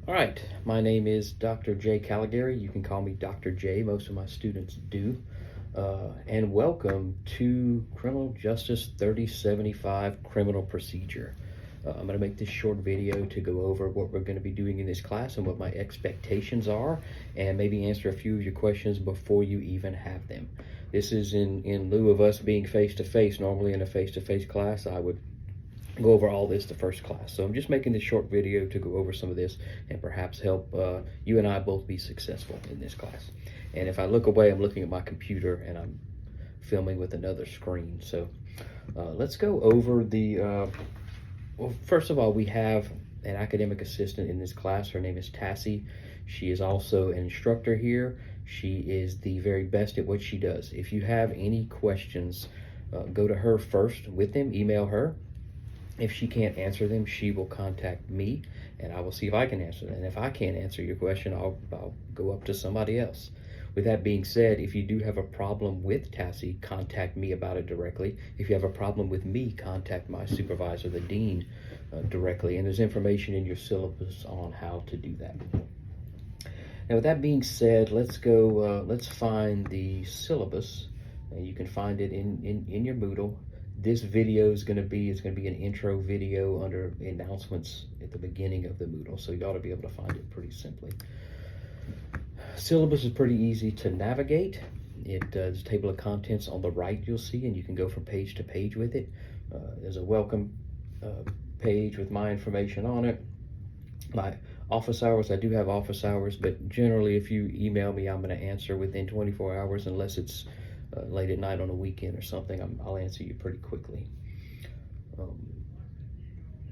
All right, my name is Dr. J. Caligari. You can call me Dr. J. Most of my students do. And welcome to Criminal Justice 3075 Criminal Procedure. I'm going to make this short video to go over what we're going to be doing in this class and what my expectations are, and maybe answer a few of your questions before you even have them. This is in lieu of us being face-to-face. Normally in a face-to-face class, I would go over all this the first class. So I'm just making this short video to go over some of this and perhaps help you and I both be successful in this class. And if I look away, I'm looking at my computer and I'm filming with another screen. So let's go over the, well, first of all, we have an academic assistant in this class. Her name is Tassie. She is also an instructor here. She is the very best at what she does. If you have any questions, go to her first with them, email her. If she can't answer them, she will contact me, and I will see if I can answer them. And if I can't answer your question, I'll go up to somebody else. With that being said, if you do have a problem with Tassie, contact me about it directly. If you have a problem with me, contact my supervisor, the dean, directly. And there's information in your syllabus on how to do that. Now, with that being said, let's go. Let's find the syllabus, and you can find it in your Moodle. This video is going to be an intro video under announcements at the beginning of the Moodle, so you ought to be able to find it pretty simply. Syllabus is pretty easy to navigate. There's a table of contents on the right you'll see, and you can go from page to page with it. There's a welcome page with my information on it. My office hours, I do have office hours, but generally if you email me, I'm going to answer within 24 hours unless it's late at night on a weekend or something. I'll answer you pretty quickly.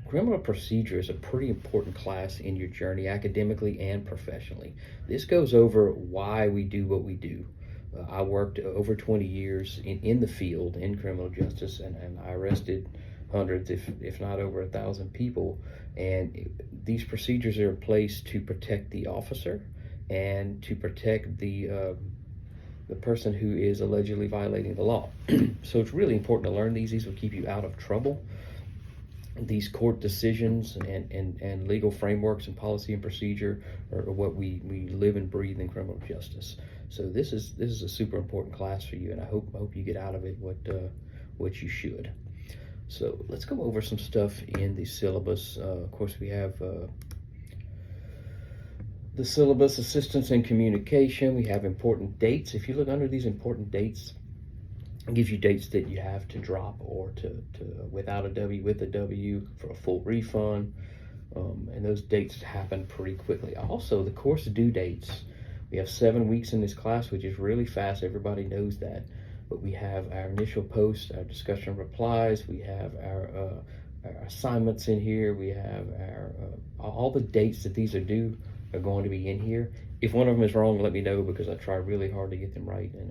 Criminal procedure is a pretty important class in your journey academically and professionally. This goes over why we do what we do. I worked over 20 years in the field in criminal justice, and I arrested hundreds, if not over 1,000 people. And these procedures are in place to protect the officer and to protect the person who is allegedly violating the law. So it's really important to learn these. These will keep you out of trouble. These court decisions and legal frameworks and policy and procedure are what we live and breathe in criminal justice. So this is a super important class for you, and I hope you get out of it what you should. So let's go over some stuff in the syllabus. Of course, we have the syllabus, assistance and communication. We have important dates. If you look under these important dates, it gives you dates that you have to drop or to without a W, with a W, for a full refund. And those dates happen pretty quickly. Also, the course due dates. We have 7 weeks in this class, which is really fast. Everybody knows that. But we have our initial post, our discussion replies. We have our assignments in here. We have our all the dates that these are due are going to be in here. If one of them is wrong, let me know, because I try really hard to get them right, and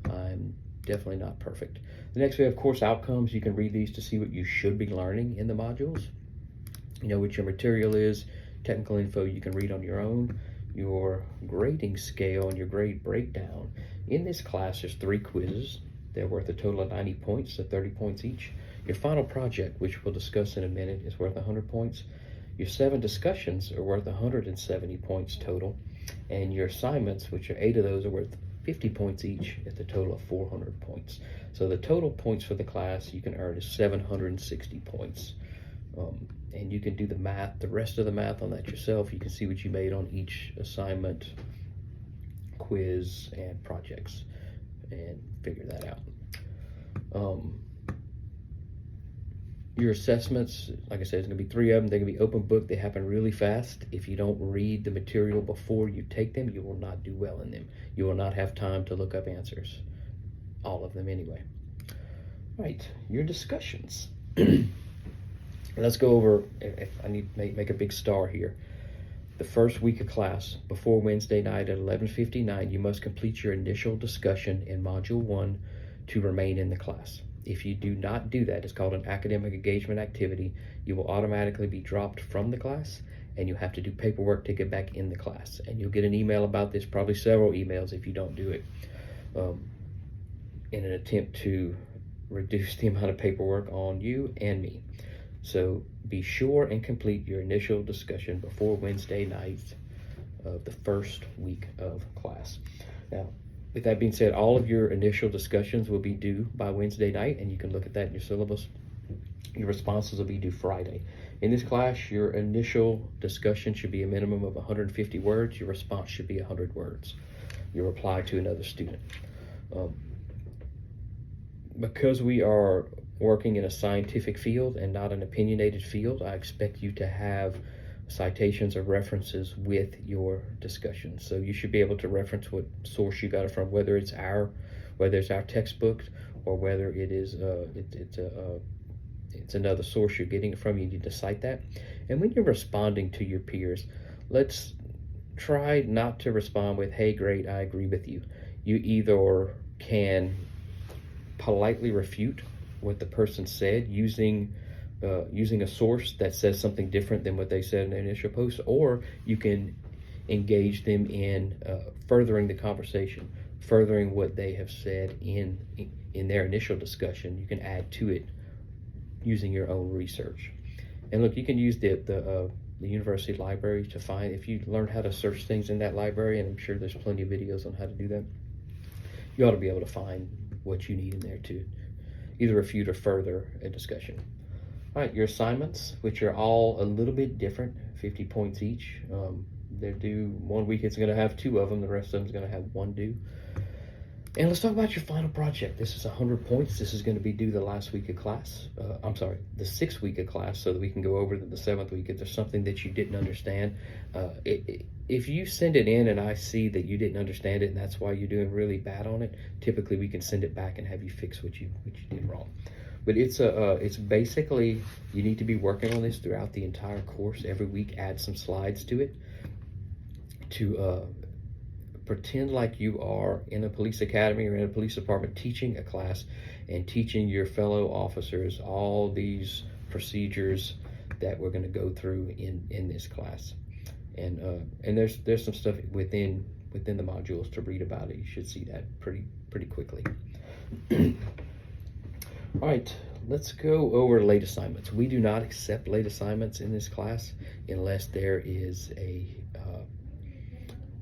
I'm definitely not perfect. The next we have course outcomes. You can read these to see what you should be learning in the modules. You know what your material is. Technical info you can read on your own. Your grading scale and your grade breakdown. In this class, there's 3 quizzes. They're worth a total of 90 points, so 30 points each. Your final project, which we'll discuss in a minute, is worth 100 points. Your 7 discussions are worth 170 points total. And your assignments, which are 8 of those, are worth 50 points each at the total of 400 points. So the total points for the class you can earn is 760 points. And you can do the math, the rest of the math on that yourself. You can see what you made on each assignment, quiz, and projects, and figure that out. Your assessments, like I said, there's going to be 3 of them. They're going to be open book. They happen really fast. If you don't read the material before you take them, you will not do well in them. You will not have time to look up answers. All of them anyway. Right, your discussions. Let's go over, if I need to make a big star here. The first week of class, before Wednesday night at 11:59, you must complete your initial discussion in Module 1 to remain in the class. If you do not do that, it's called an academic engagement activity. You will automatically be dropped from the class, and you have to do paperwork to get back in the class. And you'll get an email about this, probably several emails if you don't do it, in an attempt to reduce the amount of paperwork on you and me. So be sure and complete your initial discussion before Wednesday night of the first week of class. Now, with that being said, all of your initial discussions will be due by Wednesday night, and you can look at that in your syllabus. Your responses will be due Friday. In this class, your initial discussion should be a minimum of 150 words. Your response should be 100 words. Your reply to another student. Because we are working in a scientific field and not an opinionated field, I expect you to have citations or references with your discussion. So you should be able to reference what source you got it from, whether it's our textbook or whether it is it's another source you're getting it from. You need to cite that. And when you're responding to your peers, let's try not to respond with, "Hey, great, I agree with you." You either can politely refute what the person said using a source that says something different than what they said in the initial post, or you can engage them in furthering the conversation, furthering what they have said in their initial discussion. You can add to it using your own research. And look, you can use the university library to find, if you learn how to search things in that library, and I'm sure there's plenty of videos on how to do that, you ought to be able to find what you need in there to either refute or further a discussion. All right, your assignments, which are all a little bit different, 50 points each. They're due one week, it's gonna have 2 of them, the rest of them is gonna have 1 due. And let's talk about your final project. This is 100 points. This is gonna be due the last week of class. The 6th week of class, so that we can go over to the 7th week if there's something that you didn't understand. If you send it in and I see that you didn't understand it and that's why you're doing really bad on it, typically we can send it back and have you fix what you did wrong. But it's basically, you need to be working on this throughout the entire course. Every week, add some slides to it to pretend like you are in a police academy or in a police department teaching a class and teaching your fellow officers all these procedures that we're going to go through in this class. And there's some stuff within the modules to read about it. You should see that pretty quickly. All right, let's go over late assignments. We do not accept late assignments in this class unless there is a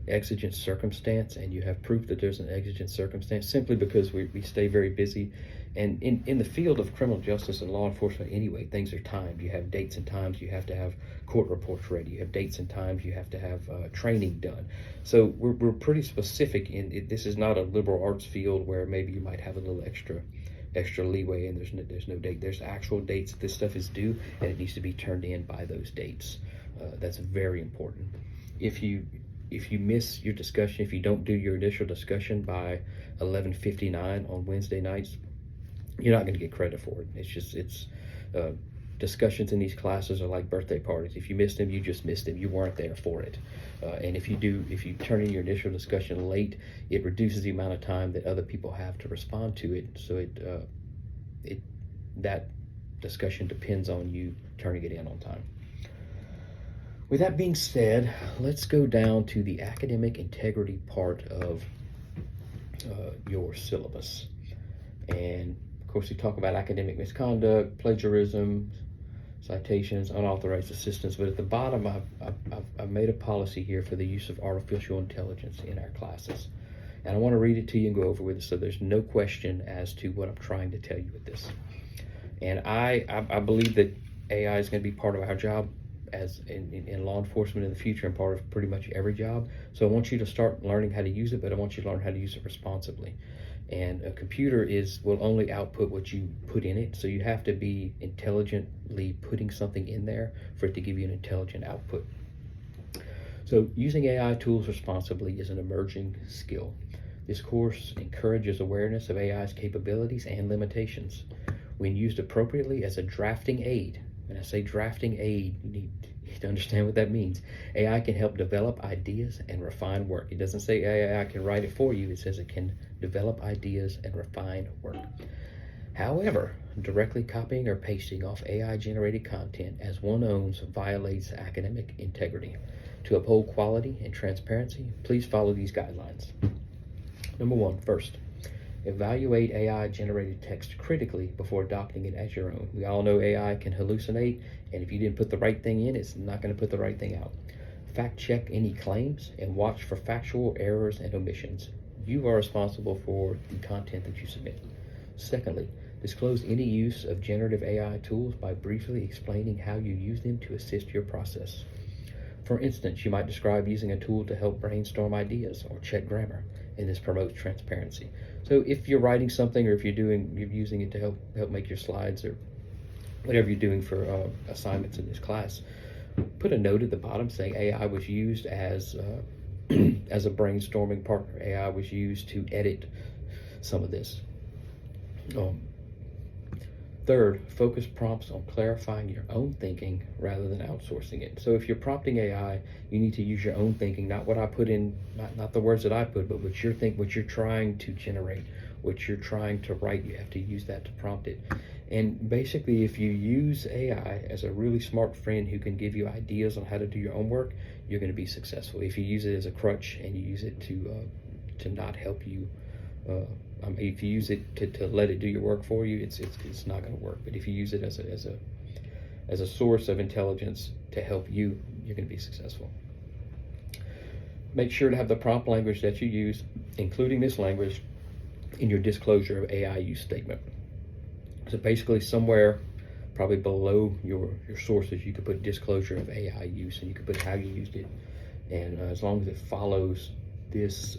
exigent circumstance and you have proof that there's an exigent circumstance, simply because we stay very busy. And in the field of criminal justice and law enforcement anyway, things are timed. You have dates and times. You have to have court reports ready. You have dates and times. You have to have training done. So we're pretty specific in it. This is not a liberal arts field where maybe you might have a little extra leeway and there's no date. There's actual dates this stuff is due, and it needs to be turned in by those dates. That's very important. If you miss your discussion, if you don't do your initial discussion by 11:59 on Wednesday nights, you're not going to get credit for it. Discussions in these classes are like birthday parties. If you missed them, you just missed them. You weren't there for it. And if you turn in your initial discussion late, it reduces the amount of time that other people have to respond to it. So that discussion depends on you turning it in on time. With that being said, let's go down to the academic integrity part of your syllabus. And of course, we talk about academic misconduct, plagiarism, citations, unauthorized assistance. But at the bottom, I've made a policy here for the use of artificial intelligence in our classes. And I want to read it to you and go over with it so there's no question as to what I'm trying to tell you with this. And I believe that AI is going to be part of our job as in law enforcement in the future, and part of pretty much every job. So I want you to start learning how to use it, but I want you to learn how to use it responsibly. And a computer will only output what you put in it, so you have to be intelligently putting something in there for it to give you an intelligent output. So using AI tools responsibly is an emerging skill. This course encourages awareness of AI's capabilities and limitations. When used appropriately as a drafting aid, when I say drafting aid, you need to understand what that means. AI can help develop ideas and refine work. It doesn't say AI can write it for you. It says it can develop ideas and refine work. However, directly copying or pasting off AI-generated content as one owns violates academic integrity. To uphold quality and transparency, please follow these guidelines. Number one, first, Evaluate AI-generated text critically before adopting it as your own. We all know AI can hallucinate, and if you didn't put the right thing in, it's not going to put the right thing out. Fact-check any claims and watch for factual errors and omissions. You are responsible for the content that you submit. Secondly, disclose any use of generative AI tools by briefly explaining how you use them to assist your process. For instance, you might describe using a tool to help brainstorm ideas or check grammar, and this promotes transparency. So if you're writing something, or if you're using it to help make your slides, or whatever you're doing for assignments in this class, put a note at the bottom saying AI was used as as a brainstorming partner. AI was used to edit some of this. Third, focus prompts on clarifying your own thinking rather than outsourcing it. So if you're prompting AI, you need to use your own thinking, not what I put in, not the words that I put, but what you're trying to generate, what you're trying to write. You have to use that to prompt it. And basically, if you use AI as a really smart friend who can give you ideas on how to do your own work, you're going to be successful. If you use it as a crutch and you use it to not help you, if you use it to let it do your work for you, it's not going to work. But if you use it as a source of intelligence to help you, you're going to be successful. Make sure to have the prompt language that you use, including this language, in your disclosure of AI use statement. So basically, somewhere probably below your sources, you could put disclosure of AI use, and you could put how you used it. And as long as it follows this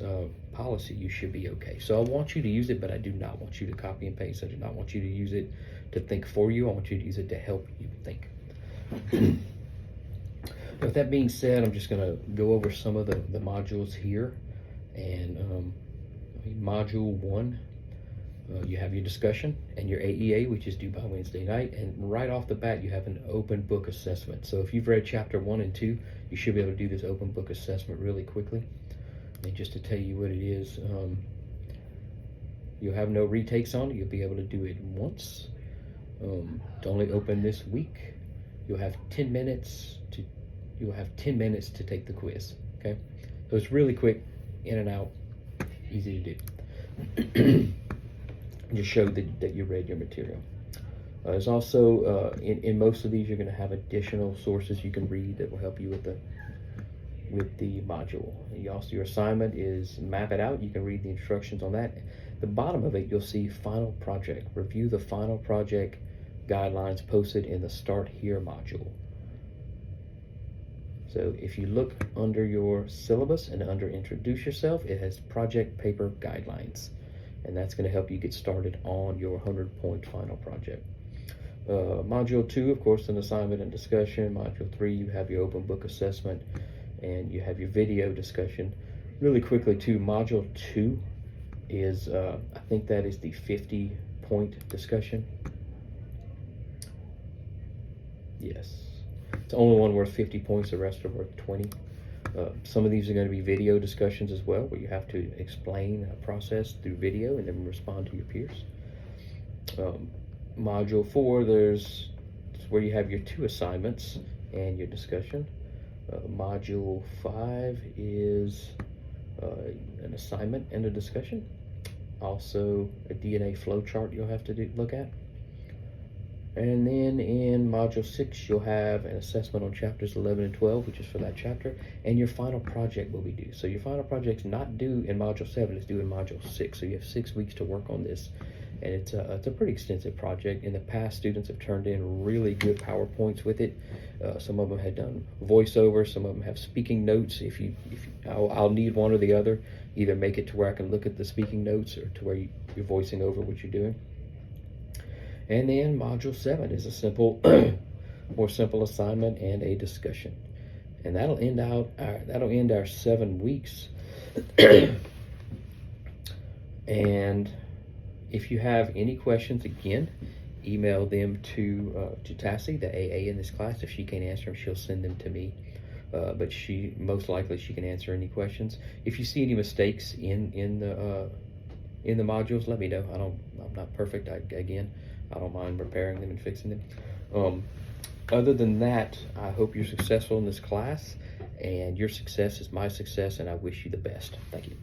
policy, you should be okay. So I want you to use it, but I do not want you to copy and paste. I do not want you to use it to think for you. I want you to use it to help you think. With that being said, I'm just going to go over some of the modules here. And module 1, you have your discussion and your AEA, which is due by Wednesday night. And right off the bat, you have an open book assessment. So if you've read chapter 1 and 2, you should be able to do this open book assessment really quickly. And just to tell you what it is, you'll have no retakes on it. You'll be able to do it once. It's only open this week. You'll have 10 minutes to take the quiz. Okay, so it's really quick, in and out, easy to do. Just show that you read your material. There's also in most of these, you're going to have additional sources you can read that will help you with the module. Your assignment is map it out. You can read the instructions on that. The bottom of it, you'll see final project. Review the final project guidelines posted in the Start Here module. So if you look under your syllabus and under Introduce Yourself, it has project paper guidelines. And that's going to help you get started on your 100-point final project. Module 2, of course, an assignment and discussion. Module 3, you have your open book assessment, and you have your video discussion. Really quickly, too, module 2 is, I think that is the 50-point discussion. Yes. It's the only one worth 50 points, the rest are worth 20. Some of these are going to be video discussions as well, where you have to explain a process through video and then respond to your peers. Module 4, it's where you have your 2 assignments and your discussion. Module 5 is an assignment and a discussion. Also, a DNA flow chart you'll have to look at. And then in Module 6, you'll have an assessment on chapters 11 and 12, which is for that chapter, and your final project will be due. So your final project's not due in Module 7, it's due in Module 6. So you have 6 weeks to work on this, and it's a pretty extensive project. In the past, students have turned in really good PowerPoints with it. Some of them had done voiceover, some of them have speaking notes. I'll need one or the other. Either make it to where I can look at the speaking notes, or to where you're voicing over what you're doing. And then Module 7 is a more simple assignment and a discussion. And that'll end our 7 weeks. And if you have any questions, again, email them to Tassie, the AA in this class. If she can't answer them, she'll send them to me. But most likely she can answer any questions. If you see any mistakes in the modules, let me know. I'm not perfect. I don't mind repairing them and fixing them. Other than that, I hope you're successful in this class, and your success is my success, and I wish you the best. Thank you.